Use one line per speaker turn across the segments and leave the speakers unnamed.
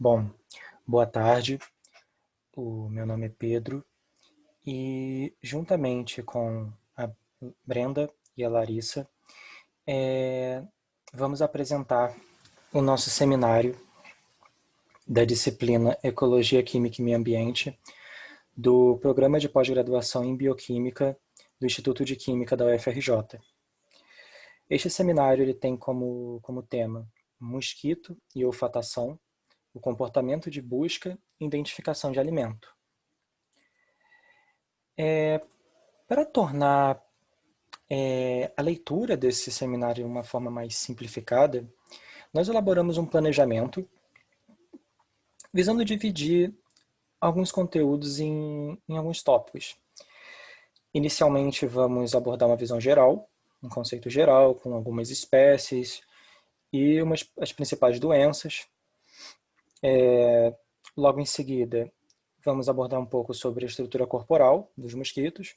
Bom, boa tarde. O meu nome é Pedro e, juntamente com a Brenda e a Larissa, vamos apresentar o nosso seminário da disciplina Ecologia, Química e Meio Ambiente do Programa de Pós-Graduação em Bioquímica do Instituto de Química da UFRJ. Este seminário ele tem como tema mosquito e olfatação, o comportamento de busca e identificação de alimento. Para tornar a leitura desse seminário de uma forma mais simplificada, nós elaboramos um planejamento visando dividir alguns conteúdos em alguns tópicos. Inicialmente, vamos abordar uma visão geral, um conceito geral, com algumas espécies e as principais doenças. Logo em seguida, vamos abordar um pouco sobre a estrutura corporal dos mosquitos,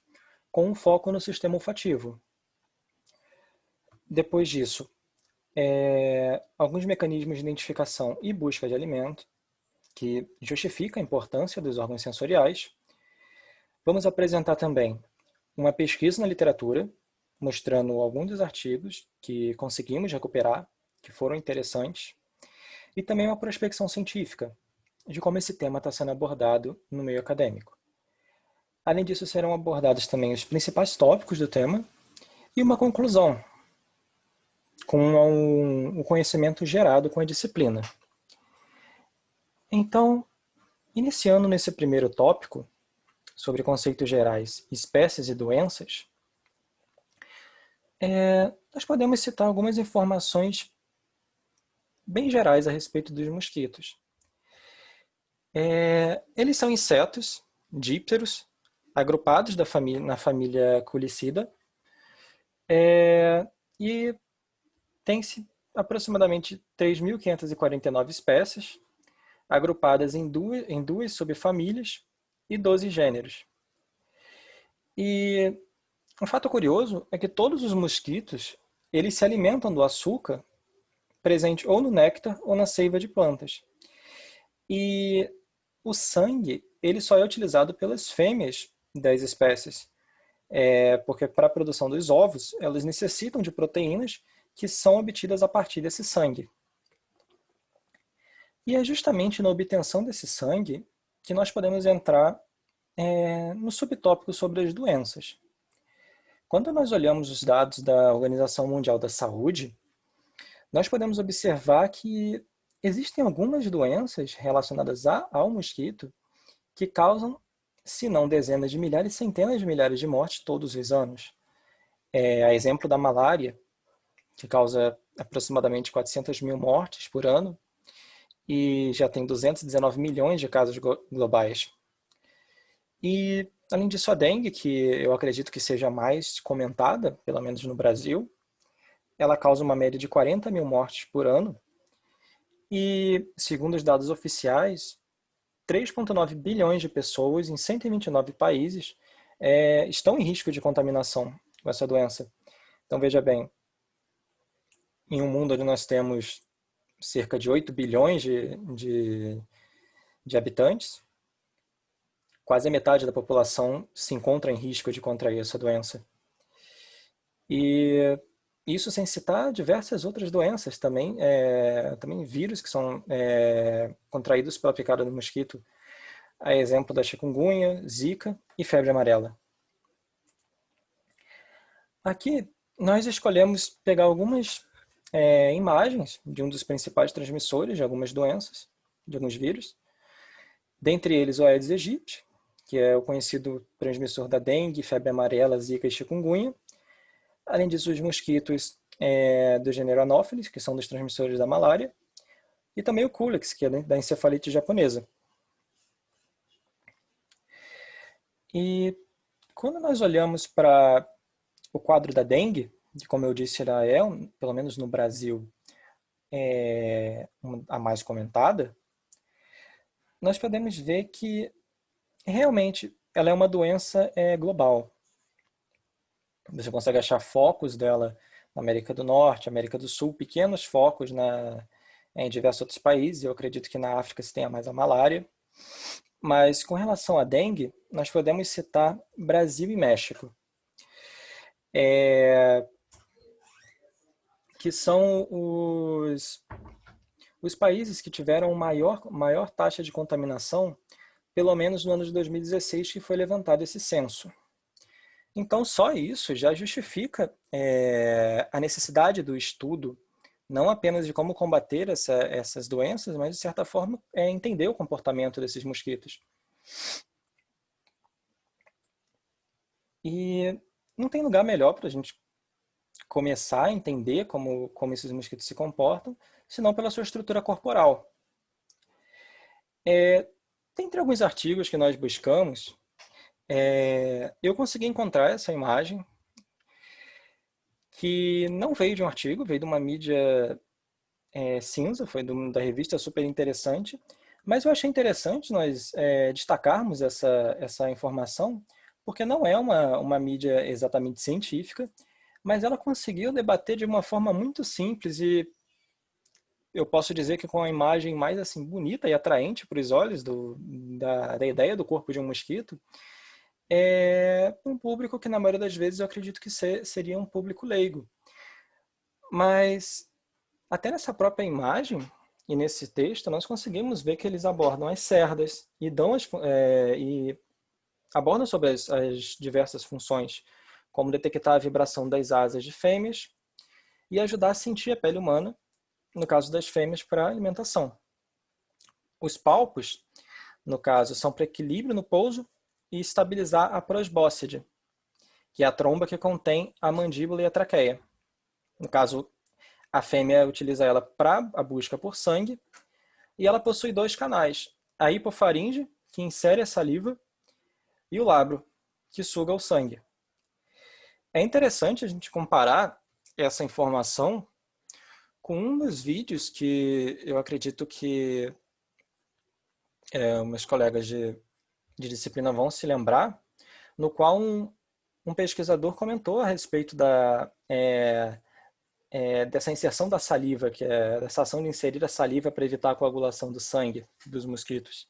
com um foco no sistema olfativo. Depois disso, alguns mecanismos de identificação e busca de alimento, que justifica a importância dos órgãos sensoriais. Vamos apresentar também uma pesquisa na literatura, mostrando alguns dos artigos que conseguimos recuperar, que foram interessantes, e também uma prospecção científica de como esse tema está sendo abordado no meio acadêmico. Além disso, serão abordados também os principais tópicos do tema e uma conclusão, com o conhecimento gerado com a disciplina. Então, iniciando nesse primeiro tópico, sobre conceitos gerais, espécies e doenças, nós podemos citar algumas informações bem gerais a respeito dos mosquitos. Eles são insetos dípteros, agrupados na família Culicida, e tem-se aproximadamente 3.549 espécies, agrupadas em duas subfamílias e 12 gêneros. E um fato curioso é que todos os mosquitos eles se alimentam do açúcar presente ou no néctar ou na seiva de plantas. E o sangue ele só é utilizado pelas fêmeas das espécies, porque para a produção dos ovos elas necessitam de proteínas que são obtidas a partir desse sangue. E é justamente na obtenção desse sangue que nós podemos entrar no subtópico sobre as doenças. Quando nós olhamos os dados da Organização Mundial da Saúde, nós podemos observar que existem algumas doenças relacionadas ao mosquito que causam, se não dezenas de milhares, centenas de milhares de mortes todos os anos. A exemplo da malária, que causa aproximadamente 400 mil mortes por ano, e já tem 219 milhões de casos globais. E, além disso, a dengue, que eu acredito que seja mais comentada, pelo menos no Brasil, ela causa uma média de 40 mil mortes por ano. E, segundo os dados oficiais, 3,9 bilhões de pessoas em 129 países estão em risco de contaminação com essa doença. Então, veja bem, em um mundo onde nós temos cerca de 8 bilhões de habitantes, quase a metade da população se encontra em risco de contrair essa doença. E isso sem citar diversas outras doenças também, também vírus que são contraídos pela picada do mosquito, a exemplo da chikungunya, zika e febre amarela. Aqui nós escolhemos pegar algumas imagens de um dos principais transmissores de algumas doenças, de alguns vírus, dentre eles o Aedes aegypti, que é o conhecido transmissor da dengue, febre amarela, zika e chikungunya. Além disso, os mosquitos do gênero Anopheles, que são dos transmissores da malária, e também o Culex, que é da encefalite japonesa. E quando nós olhamos para o quadro da dengue, que como eu disse, ela pelo menos no Brasil, a mais comentada, nós podemos ver que realmente ela é uma doença global. Você consegue achar focos dela na América do Norte, América do Sul, pequenos focos em diversos outros países. Eu acredito que na África se tenha mais a malária. Mas com relação à dengue, nós podemos citar Brasil e México, que são os países que tiveram maior taxa de contaminação, pelo menos no ano de 2016, que foi levantado esse censo. Então, só isso já justifica a necessidade do estudo, não apenas de como combater essas doenças, mas, de certa forma, entender o comportamento desses mosquitos. E não tem lugar melhor para a gente começar a entender como esses mosquitos se comportam, senão pela sua estrutura corporal. Dentre alguns artigos que nós buscamos, eu consegui encontrar essa imagem, que não veio de um artigo, veio de uma mídia cinza, foi da revista Super Interessante, mas eu achei interessante nós destacarmos essa informação, porque não é uma mídia exatamente científica, mas ela conseguiu debater de uma forma muito simples e eu posso dizer que com a imagem mais assim bonita e atraente para os olhos da ideia do corpo de um mosquito, um público que na maioria das vezes eu acredito que seria um público leigo. Mas até nessa própria imagem e nesse texto nós conseguimos ver que eles abordam as cerdas e e abordam sobre as diversas funções, como detectar a vibração das asas de fêmeas e ajudar a sentir a pele humana, no caso das fêmeas, para alimentação. Os palpos, no caso, são para equilíbrio no pouso e estabilizar a prosbóscide, que é a tromba que contém a mandíbula e a traqueia. No caso, a fêmea utiliza ela para a busca por sangue e ela possui dois canais, a hipofaringe, que insere a saliva, e o lábio, que suga o sangue. É interessante a gente comparar essa informação com um dos vídeos que eu acredito que meus colegas de disciplina vão se lembrar, no qual um pesquisador comentou a respeito dessa inserção da saliva, que é dessa ação de inserir a saliva para evitar a coagulação do sangue dos mosquitos.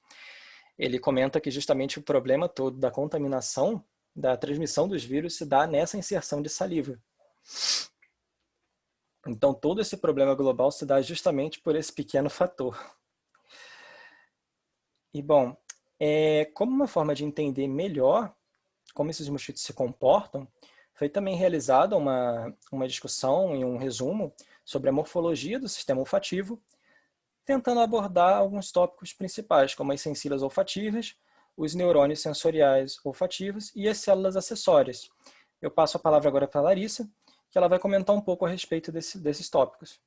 Ele comenta que justamente o problema todo da contaminação, da transmissão dos vírus, se dá nessa inserção de saliva. Então, todo esse problema global se dá justamente por esse pequeno fator. E, bom, como uma forma de entender melhor como esses mosquitos se comportam, foi também realizada uma discussão e um resumo sobre a morfologia do sistema olfativo, tentando abordar alguns tópicos principais, como as sensilas olfativas, os neurônios sensoriais olfativos e as células acessórias. Eu passo a palavra agora para a Larissa, que ela vai comentar um pouco a respeito desses tópicos.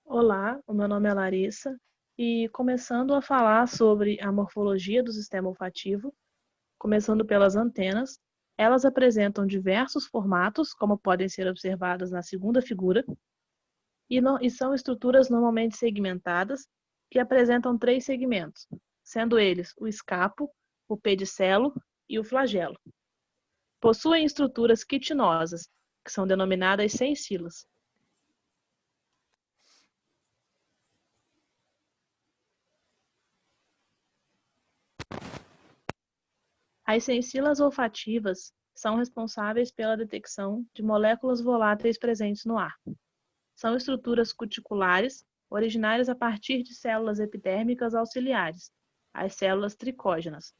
Olá, o meu nome é Larissa e começando a falar sobre a morfologia do sistema olfativo, começando pelas antenas, elas apresentam diversos formatos, como podem ser observadas na segunda figura, e são estruturas normalmente segmentadas que apresentam três segmentos, sendo eles o escapo, o pedicelo e o flagelo. Possuem estruturas quitinosas, que são denominadas sensilas. As sensilas olfativas são responsáveis pela detecção de moléculas voláteis presentes no ar. São estruturas cuticulares, originárias a partir de células epidérmicas auxiliares, as células tricógenas.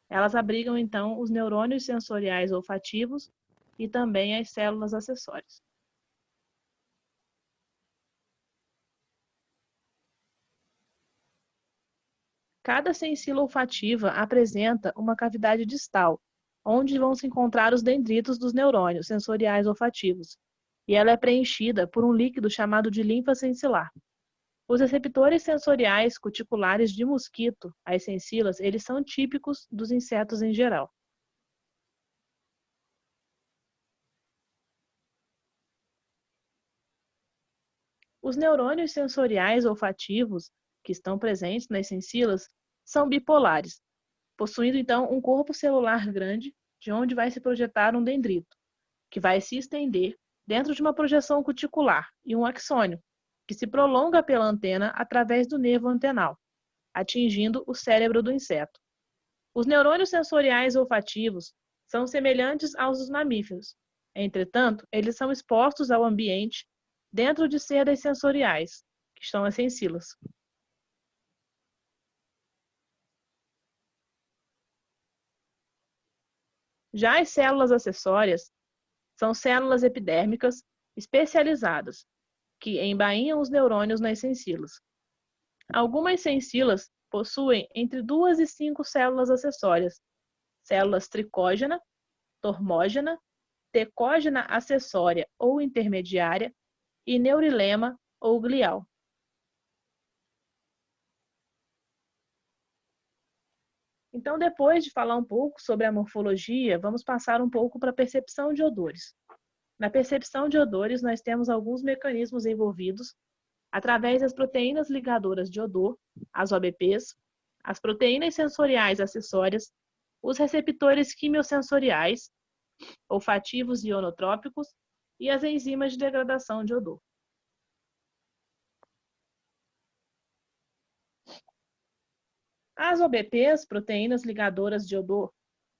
Elas abrigam, então, os neurônios sensoriais olfativos e também as células acessórias. Cada sensila olfativa apresenta uma cavidade distal, onde vão se encontrar os dendritos dos neurônios sensoriais olfativos, e ela é preenchida por um líquido chamado de linfa sensilar. Os receptores sensoriais cuticulares de mosquito, as sensilas, eles são típicos dos insetos em geral. Os neurônios sensoriais olfativos, que estão presentes nas sensilas, são bipolares, possuindo então um corpo celular grande, de onde vai se projetar um dendrito, que vai se estender dentro de uma projeção cuticular e um axônio, que se prolonga pela antena através do nervo antenal, atingindo o cérebro do inseto. Os neurônios sensoriais olfativos são semelhantes aos dos mamíferos. Entretanto, eles são expostos ao ambiente dentro de cerdas sensoriais, que estão as sensilas. Já as células acessórias são células epidérmicas especializadas, que embainham os neurônios nas sensilas. Algumas sensilas possuem entre 2 e 5 células acessórias, células tricógena, tormógena, tecógena acessória ou intermediária e neurilema ou glial. Então, depois de falar um pouco sobre a morfologia, vamos passar um pouco para a percepção de odores. Na percepção de odores, nós temos alguns mecanismos envolvidos através das proteínas ligadoras de odor, as OBPs, as proteínas sensoriais acessórias, os receptores quimiosensoriais, olfativos e ionotrópicos e as enzimas de degradação de odor. As OBPs, proteínas ligadoras de odor,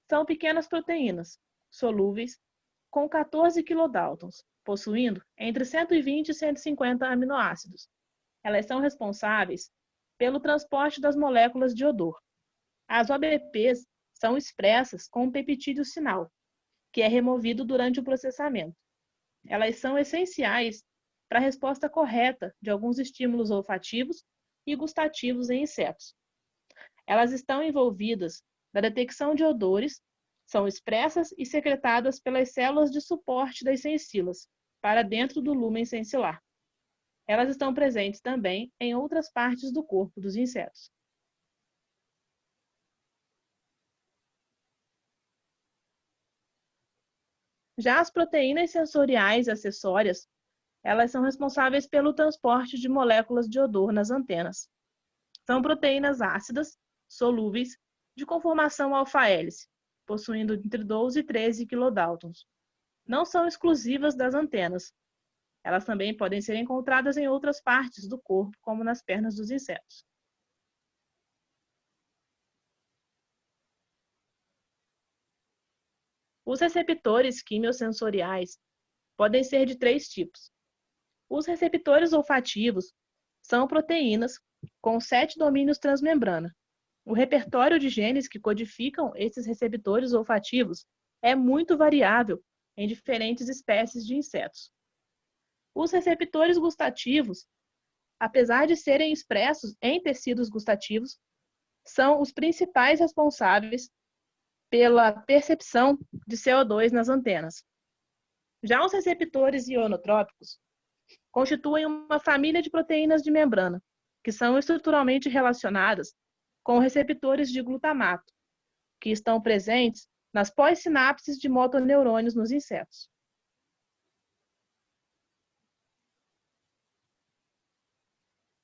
são pequenas proteínas, solúveis, com 14 kilodaltons, possuindo entre 120 e 150 aminoácidos. Elas são responsáveis pelo transporte das moléculas de odor. As OBPs são expressas com um peptídeo sinal, que é removido durante o processamento. Elas são essenciais para a resposta correta de alguns estímulos olfativos e gustativos em insetos. Elas estão envolvidas na detecção de odores, são expressas e secretadas pelas células de suporte das sensilas, para dentro do lúmen sensilar. Elas estão presentes também em outras partes do corpo dos insetos. Já as proteínas sensoriais acessórias, elas são responsáveis pelo transporte de moléculas de odor nas antenas. São proteínas ácidas, solúveis, de conformação alfa-hélice, possuindo entre 12 e 13 kilodaltons. Não são exclusivas das antenas. Elas também podem ser encontradas em outras partes do corpo, como nas pernas dos insetos. Os receptores quimiosensoriais podem ser de 3 tipos. Os receptores olfativos são proteínas com 7 domínios transmembrana. O repertório de genes que codificam esses receptores olfativos é muito variável em diferentes espécies de insetos. Os receptores gustativos, apesar de serem expressos em tecidos gustativos, são os principais responsáveis pela percepção de CO2 nas antenas. Já os receptores ionotrópicos constituem uma família de proteínas de membrana, que são estruturalmente relacionadas com receptores de glutamato, que estão presentes nas pós-sinapses de motoneurônios nos insetos.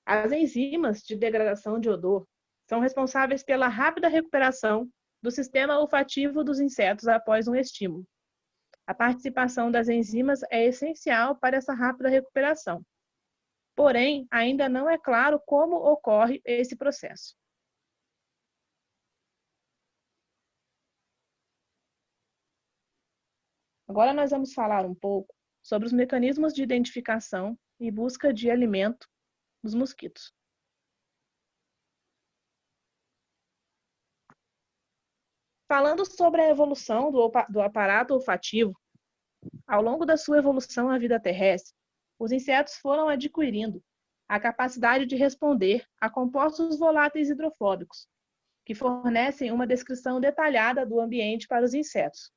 As enzimas de degradação de odor são responsáveis pela rápida recuperação do sistema olfativo dos insetos após um estímulo. A participação das enzimas é essencial para essa rápida recuperação. Porém, ainda não é claro como ocorre esse processo. Agora nós vamos falar um pouco sobre os mecanismos de identificação e busca de alimento dos mosquitos. Falando sobre a evolução do aparato olfativo, ao longo da sua evolução à vida terrestre, os insetos foram adquirindo a capacidade de responder a compostos voláteis hidrofóbicos, que fornecem uma descrição detalhada do ambiente para os insetos.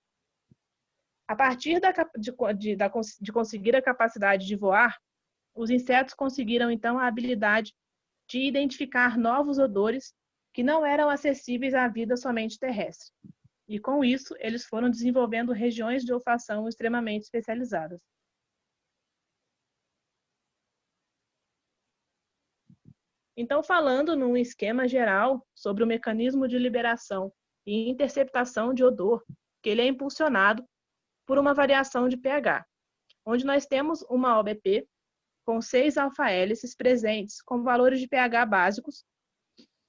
A partir de conseguir a capacidade de voar, os insetos conseguiram então a habilidade de identificar novos odores que não eram acessíveis à vida somente terrestre. E com isso, eles foram desenvolvendo regiões de olfação extremamente especializadas. Então, falando num esquema geral sobre o mecanismo de liberação e interceptação de odor, que ele é impulsionado por uma variação de pH. onde nós temos uma OBP com 6 alfa-hélices presentes com valores de pH básicos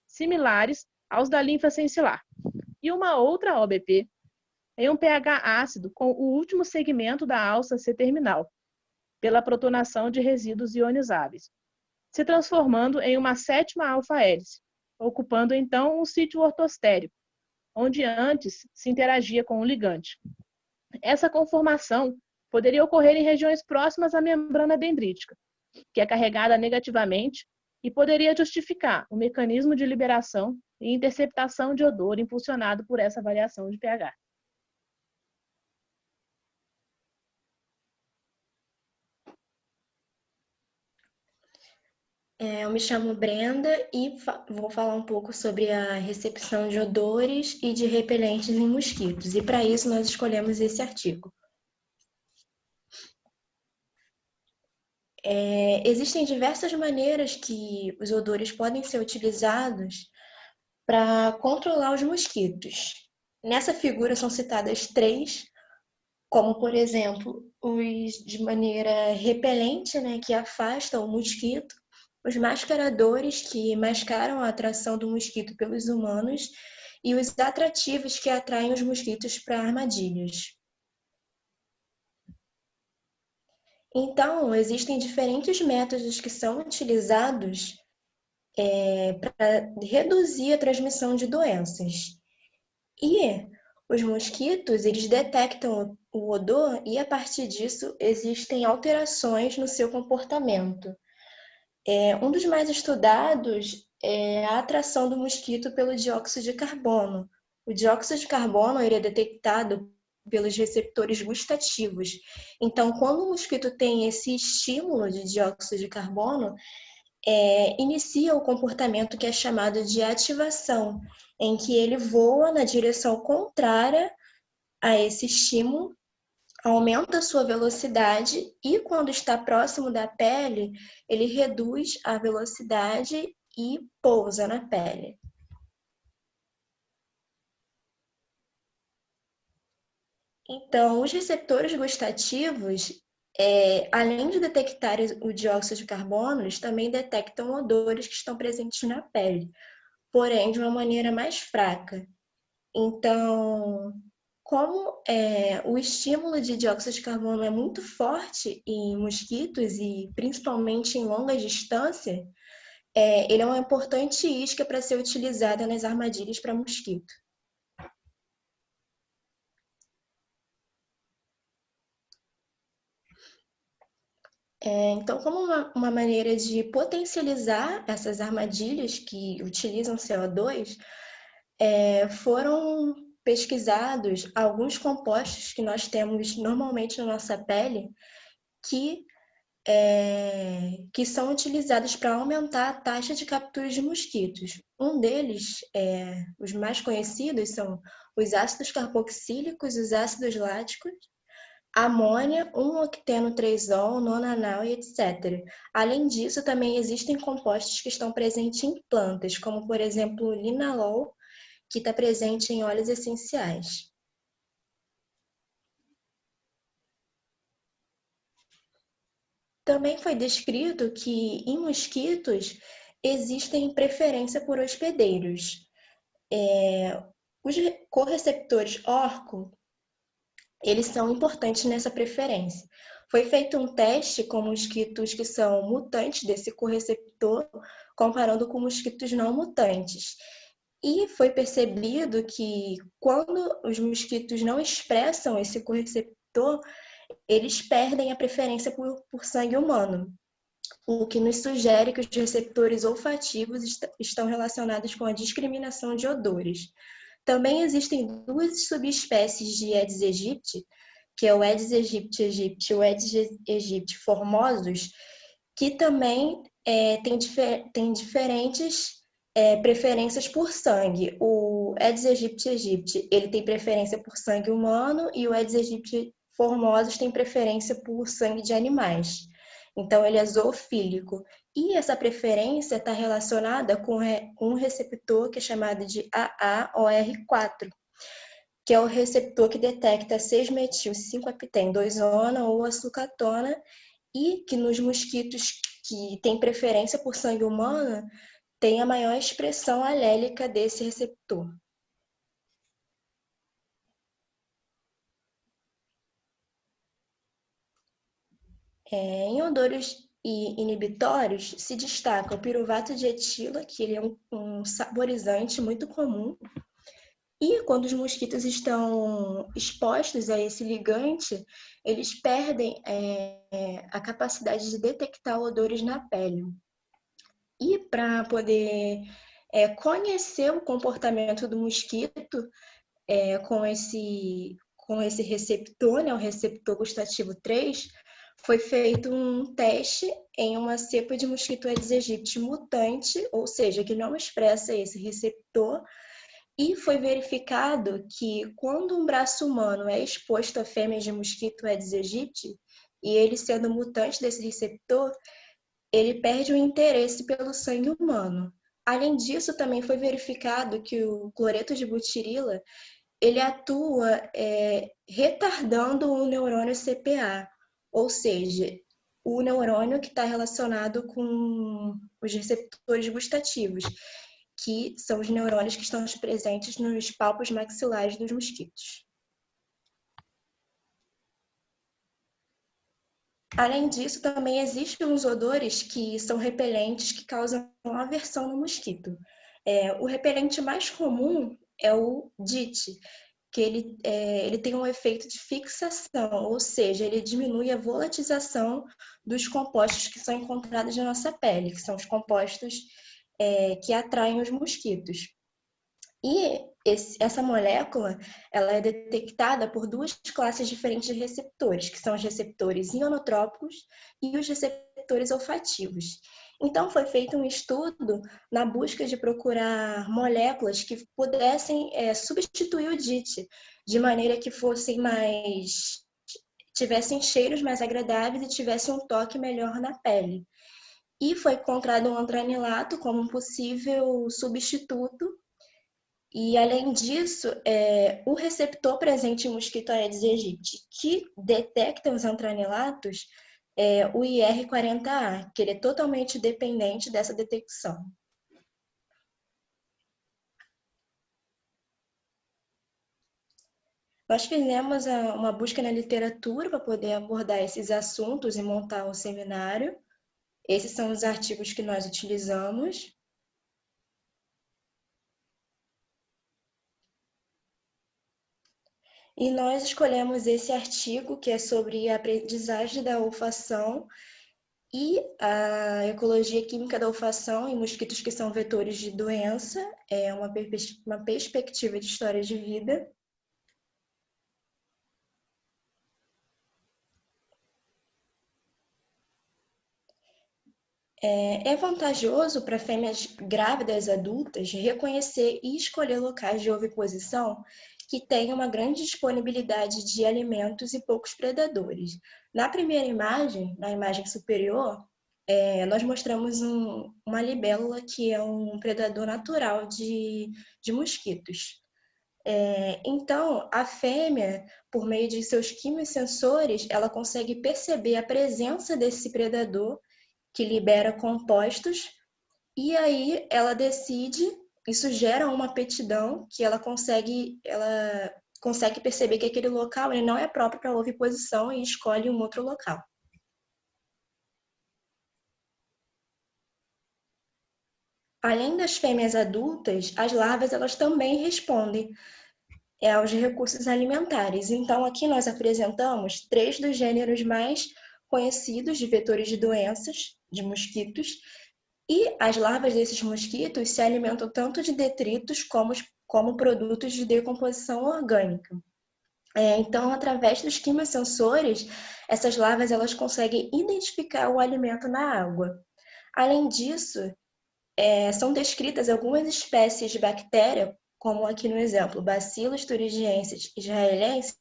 similares aos da linfa sensilar, e uma outra OBP em um pH ácido com o último segmento da alça C-terminal, pela protonação de resíduos ionizáveis, se transformando em uma 7ª alfa-hélice, ocupando então um sítio ortostérico, onde antes se interagia com o ligante. Essa conformação poderia ocorrer em regiões próximas à membrana dendrítica, que é carregada negativamente e poderia justificar o mecanismo de liberação e interceptação de odor impulsionado por essa variação de pH.
Eu me chamo Brenda e vou falar um pouco sobre a recepção de odores e de repelentes em mosquitos. E para isso nós escolhemos esse artigo. Existem diversas maneiras que os odores podem ser utilizados para controlar os mosquitos. Nessa figura são citadas 3, como, por exemplo, os de maneira repelente, né, que afastam o mosquito, os mascaradores, que mascaram a atração do mosquito pelos humanos, e os atrativos, que atraem os mosquitos para armadilhas. Então, existem diferentes métodos que são utilizados para reduzir a transmissão de doenças. E os mosquitos, eles detectam o odor e, a partir disso, existem alterações no seu comportamento. Um dos mais estudados é a atração do mosquito pelo dióxido de carbono. O dióxido de carbono ele é detectado pelos receptores gustativos. Então, quando o mosquito tem esse estímulo de dióxido de carbono, inicia o comportamento que é chamado de ativação, em que ele voa na direção contrária a esse estímulo, aumenta a sua velocidade e, quando está próximo da pele, ele reduz a velocidade e pousa na pele. Então, os receptores gustativos, além de detectar o dióxido de carbono, eles também detectam odores que estão presentes na pele, porém de uma maneira mais fraca. Então, como o estímulo de dióxido de carbono é muito forte em mosquitos e principalmente em longa distância, ele é uma importante isca para ser utilizada nas armadilhas para mosquito. Então, como uma maneira de potencializar essas armadilhas que utilizam CO2, foram pesquisados alguns compostos que nós temos normalmente na nossa pele que são utilizados para aumentar a taxa de captura de mosquitos. Um deles, os mais conhecidos, são os ácidos carboxílicos, os ácidos láticos, amônia, 1-octeno-3-ol, nonanal e etc. Além disso, também existem compostos que estão presentes em plantas, como, por exemplo, o linalol, que está presente em óleos essenciais. Também foi descrito que em mosquitos existem preferência por hospedeiros. Os correceptores ORCO, eles são importantes nessa preferência. Foi feito um teste com mosquitos que são mutantes desse correceptor, comparando com mosquitos não mutantes. E foi percebido que quando os mosquitos não expressam esse correceptor, eles perdem a preferência por sangue humano, o que nos sugere que os receptores olfativos estão relacionados com a discriminação de odores. Também existem 2 subespécies de Aedes aegypti, que é o Aedes aegypti aegypti e o Aedes aegypti formosus, que também têm diferentes preferências por sangue. O Aedes aegypti aegypti ele tem preferência por sangue humano e o Aedes aegypti formosus tem preferência por sangue de animais. Então, ele é zoofílico. E essa preferência está relacionada com um receptor que é chamado de AAOR4. que é o receptor que detecta 6-metil-5-heptene-2-ona ou açucatona, e que nos mosquitos que têm preferência por sangue humano, tem a maior expressão alélica desse receptor. Em odores e inibitórios, se destaca o piruvato de etila, que ele é um saborizante muito comum. E quando os mosquitos estão expostos a esse ligante, eles perdem a capacidade de detectar odores na pele. E para poder conhecer o comportamento do mosquito com esse receptor, né, o receptor gustativo 3, foi feito um teste em uma cepa de mosquito Aedes aegypti mutante, ou seja, que não expressa esse receptor, e foi verificado que quando um braço humano é exposto a fêmeas de mosquito Aedes aegypti, e ele sendo mutante desse receptor, ele perde o interesse pelo sangue humano. Além disso, também foi verificado que o cloreto de butirila ele atua retardando o neurônio CPA, ou seja, o neurônio que está relacionado com os receptores gustativos, que são os neurônios que estão presentes nos palpos maxilares dos mosquitos. Além disso, também existem uns odores que são repelentes que causam aversão no mosquito. O repelente mais comum é o DIT, que ele tem um efeito de fixação, ou seja, ele diminui a volatização dos compostos que são encontrados na nossa pele, que são os compostos que atraem os mosquitos. E essa molécula ela é detectada por duas classes diferentes de receptores, que são os receptores ionotrópicos e os receptores olfativos. Então, foi feito um estudo na busca de procurar moléculas que pudessem substituir o DIT, de maneira que tivessem cheiros mais agradáveis e tivessem um toque melhor na pele. E foi encontrado um antranilato como um possível substituto. E, além disso, o receptor presente em mosquito Aedes aegypti que detecta os antranilatos é o IR40A, que ele é totalmente dependente dessa detecção. Nós fizemos uma busca na literatura para poder abordar esses assuntos e montar um seminário. Esses são os artigos que nós utilizamos. E nós escolhemos esse artigo, que é sobre a aprendizagem da olfação e a ecologia química da olfação em mosquitos que são vetores de doença. É uma perspectiva de história de vida. É vantajoso para fêmeas grávidas adultas reconhecer e escolher locais de oviposição que tenham uma grande disponibilidade de alimentos e poucos predadores. Na primeira imagem, na imagem superior, nós mostramos uma libélula que é um predador natural de mosquitos. Então, a fêmea, por meio de seus quimiosensores, ela consegue perceber a presença desse predador que libera compostos, e aí ela decide, isso gera uma aptidão que ela consegue perceber que aquele local ele não é próprio para oviposição e escolhe um outro local. Além das fêmeas adultas, as larvas elas também respondem aos recursos alimentares. Então, aqui nós apresentamos 3 dos gêneros mais conhecidos de vetores de doenças, de mosquitos, e as larvas desses mosquitos se alimentam tanto de detritos como produtos de decomposição orgânica. Então, através dos quimiosensores, essas larvas elas conseguem identificar o alimento na água. Além disso, são descritas algumas espécies de bactéria, como aqui no exemplo, Bacillus thuringiensis israelensis,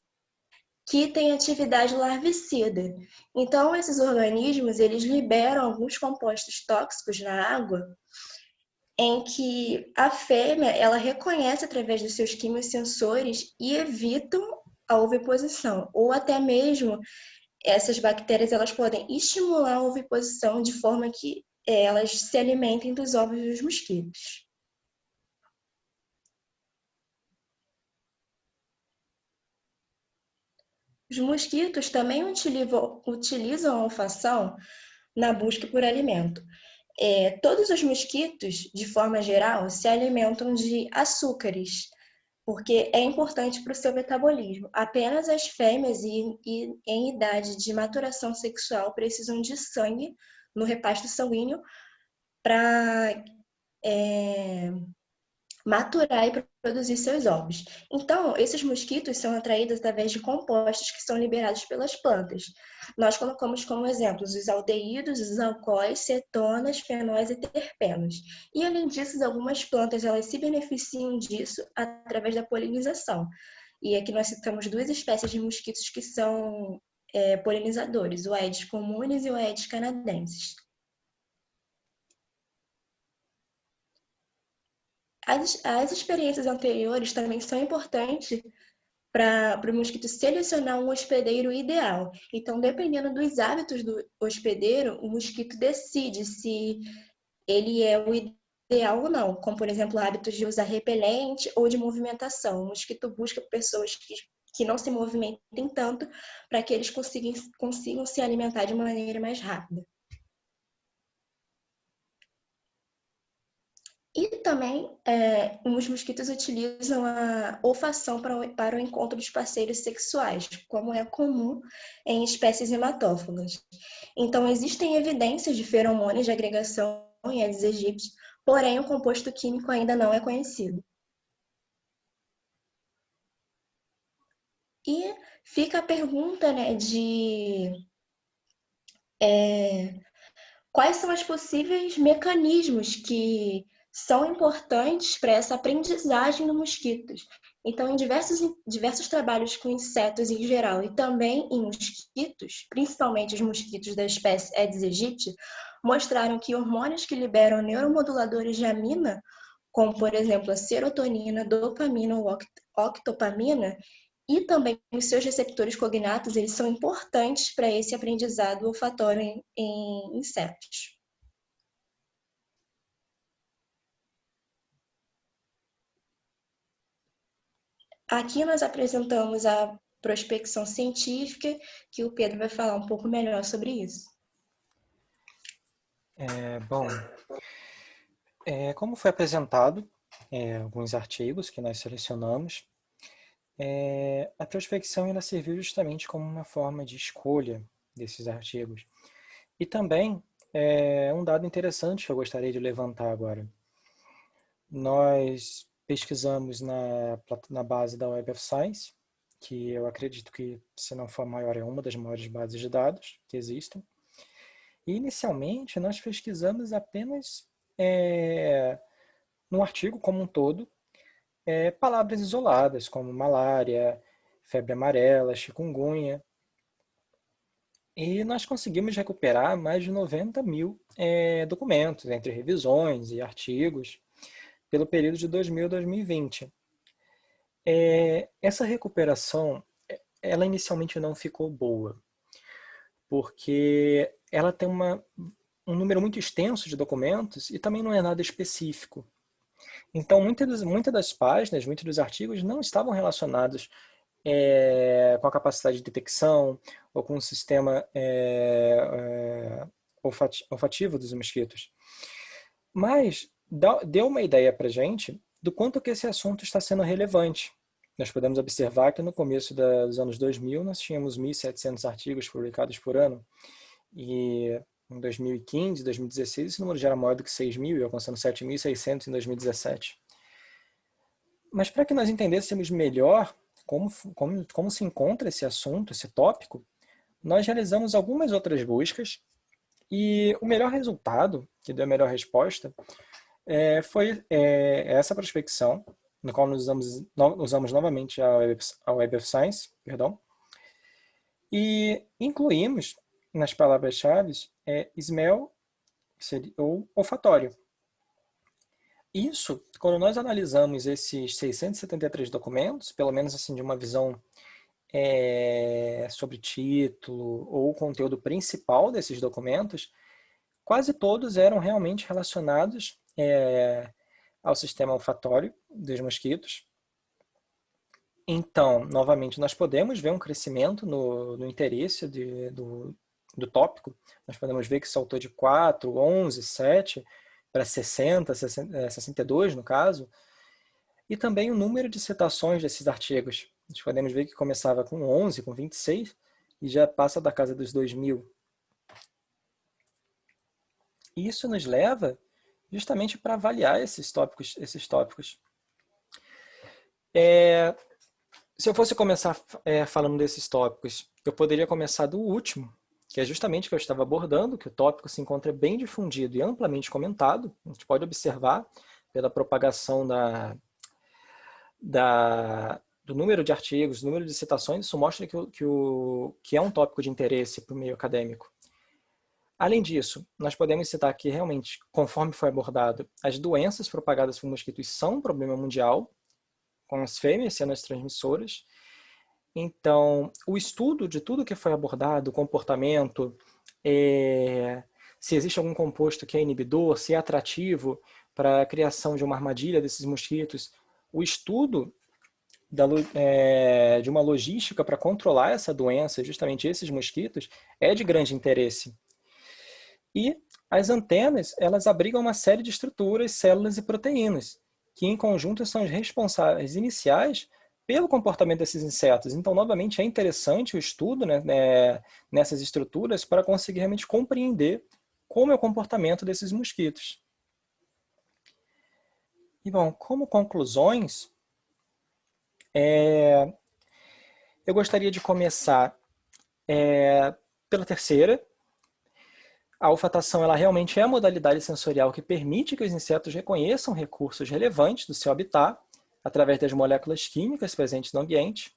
que têm atividade larvicida. Então, esses organismos eles liberam alguns compostos tóxicos na água em que a fêmea ela reconhece através dos seus quimiosensores e evitam a oviposição, ou até mesmo essas bactérias elas podem estimular a oviposição de forma que elas se alimentem dos ovos dos mosquitos. Os mosquitos também utilizam a olfação na busca por alimento. Todos os mosquitos, de forma geral, se alimentam de açúcares, porque é importante para o seu metabolismo. Apenas as fêmeas em idade de maturação sexual precisam de sangue no repasto sanguíneo para maturar e produzir seus ovos. Então, esses mosquitos são atraídos através de compostos que são liberados pelas plantas. Nós colocamos como exemplos os aldeídos, os alcoóis, cetonas, fenóis e terpenos. E, além disso, algumas plantas elas se beneficiam disso através da polinização. E aqui nós citamos duas espécies de mosquitos que são polinizadores, o Aedes communis e o Aedes canadensis. As experiências anteriores também são importantes para o mosquito selecionar um hospedeiro ideal. Então, dependendo dos hábitos do hospedeiro, o mosquito decide se ele é o ideal ou não, como, por exemplo, hábitos de usar repelente ou de movimentação. O mosquito busca pessoas que não se movimentem tanto para que eles consigam se alimentar de maneira mais rápida. E também os mosquitos utilizam a olfação para o encontro dos parceiros sexuais, como é comum em espécies hematófagas. Então, existem evidências de feromônios de agregação em Aedes aegypti, porém o composto químico ainda não é conhecido. E fica a pergunta, né, de quais são os possíveis mecanismos que são importantes para essa aprendizagem dos mosquitos. Então, em diversos trabalhos com insetos em geral e também em mosquitos, principalmente os mosquitos da espécie Aedes aegypti, mostraram que hormônios que liberam neuromoduladores de amina, como, por exemplo, a serotonina, dopamina ou octopamina, e também os seus receptores cognatos, eles são importantes para esse aprendizado olfatório em insetos. Aqui nós apresentamos a prospecção científica, que o Pedro vai falar um pouco melhor sobre isso.
Como foi apresentado, alguns artigos que nós selecionamos, a prospecção ainda serviu justamente como uma forma de escolha desses artigos. E também, um dado interessante que eu gostaria de levantar agora. Nós pesquisamos na base da Web of Science, que eu acredito que, se não for a maior, é uma das maiores bases de dados que existem. E, inicialmente, nós pesquisamos apenas, no artigo como um todo, palavras isoladas, como malária, febre amarela, chikungunya. E nós conseguimos recuperar mais de 90 mil documentos, entre revisões e artigos, pelo período de 2000 a 2020. Essa recuperação, ela inicialmente não ficou boa, porque ela tem um número muito extenso de documentos e também não é nada específico. Então, muitas das páginas, muitos dos artigos não estavam relacionados com a capacidade de detecção ou com o sistema olfativo dos mosquitos. Mas deu uma ideia para a gente do quanto que esse assunto está sendo relevante. Nós podemos observar que no começo dos anos 2000 nós tínhamos 1.700 artigos publicados por ano, e em 2015, 2016 esse número já era maior do que 6.000 e alcançando 7.600 em 2017. Mas para que nós entendêssemos melhor como se encontra esse assunto, esse tópico, nós realizamos algumas outras buscas e o melhor resultado, que deu a melhor resposta, foi essa prospecção, no qual nós usamos novamente a Web of Science, perdão, e incluímos nas palavras-chave smell, ou olfatório. Isso, quando nós analisamos esses 673 documentos, pelo menos assim de uma visão sobre título ou conteúdo principal desses documentos, quase todos eram realmente relacionados ao sistema olfatório dos mosquitos. Então, novamente, nós podemos ver um crescimento no interesse do tópico. Nós podemos ver que saltou de 4, 11, 7 para 60, 62 no caso. E também o número de citações desses artigos. Nós podemos ver que começava com 11, com 26, e já passa da casa dos 2.000. E isso nos leva justamente para avaliar esses tópicos. Se eu fosse começar falando desses tópicos, eu poderia começar do último, que é justamente o que eu estava abordando, que o tópico se encontra bem difundido e amplamente comentado. A gente pode observar pela propagação do número de artigos, do número de citações, isso mostra que é um tópico de interesse para o meio acadêmico. Além disso, nós podemos citar que realmente, conforme foi abordado, as doenças propagadas por mosquitos são um problema mundial, com as fêmeas sendo as transmissoras. Então, o estudo de tudo que foi abordado, o comportamento, se existe algum composto que é inibidor, se é atrativo para a criação de uma armadilha desses mosquitos, o estudo de uma logística para controlar essa doença, justamente esses mosquitos, é de grande interesse. E as antenas, elas abrigam uma série de estruturas, células e proteínas, que em conjunto são os responsáveis iniciais pelo comportamento desses insetos. Então, novamente, é interessante o estudo nessas estruturas para conseguir realmente compreender como é o comportamento desses mosquitos. E, bom, como conclusões, eu gostaria de começar pela terceira. A olfatação ela realmente é a modalidade sensorial que permite que os insetos reconheçam recursos relevantes do seu habitat através das moléculas químicas presentes no ambiente.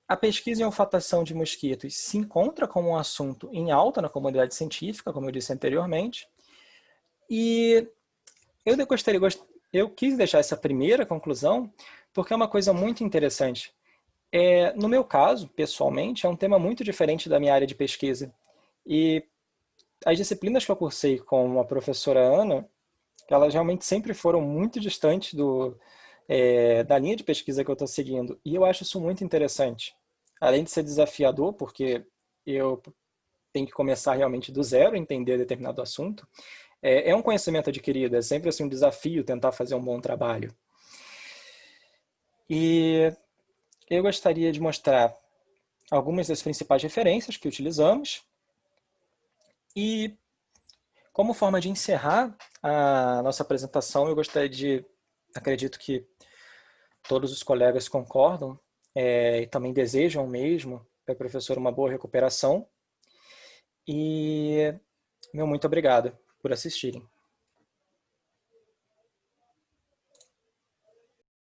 A pesquisa em olfatação de mosquitos se encontra como um assunto em alta na comunidade científica, como eu disse anteriormente. E eu quis deixar essa primeira conclusão porque é uma coisa muito interessante. No meu caso, pessoalmente, é um tema muito diferente da minha área de pesquisa. E as disciplinas que eu cursei com a professora Ana, elas realmente sempre foram muito distantes da linha de pesquisa que eu estou seguindo. E eu acho isso muito interessante. Além de ser desafiador, porque eu tenho que começar realmente do zero a entender determinado assunto, é um conhecimento adquirido, é sempre assim, um desafio tentar fazer um bom trabalho. E eu gostaria de mostrar algumas das principais referências que utilizamos. E, como forma de encerrar a nossa apresentação, eu gostaria acredito que todos os colegas concordam e também desejam mesmo para o professor uma boa recuperação. E meu muito obrigado por assistirem.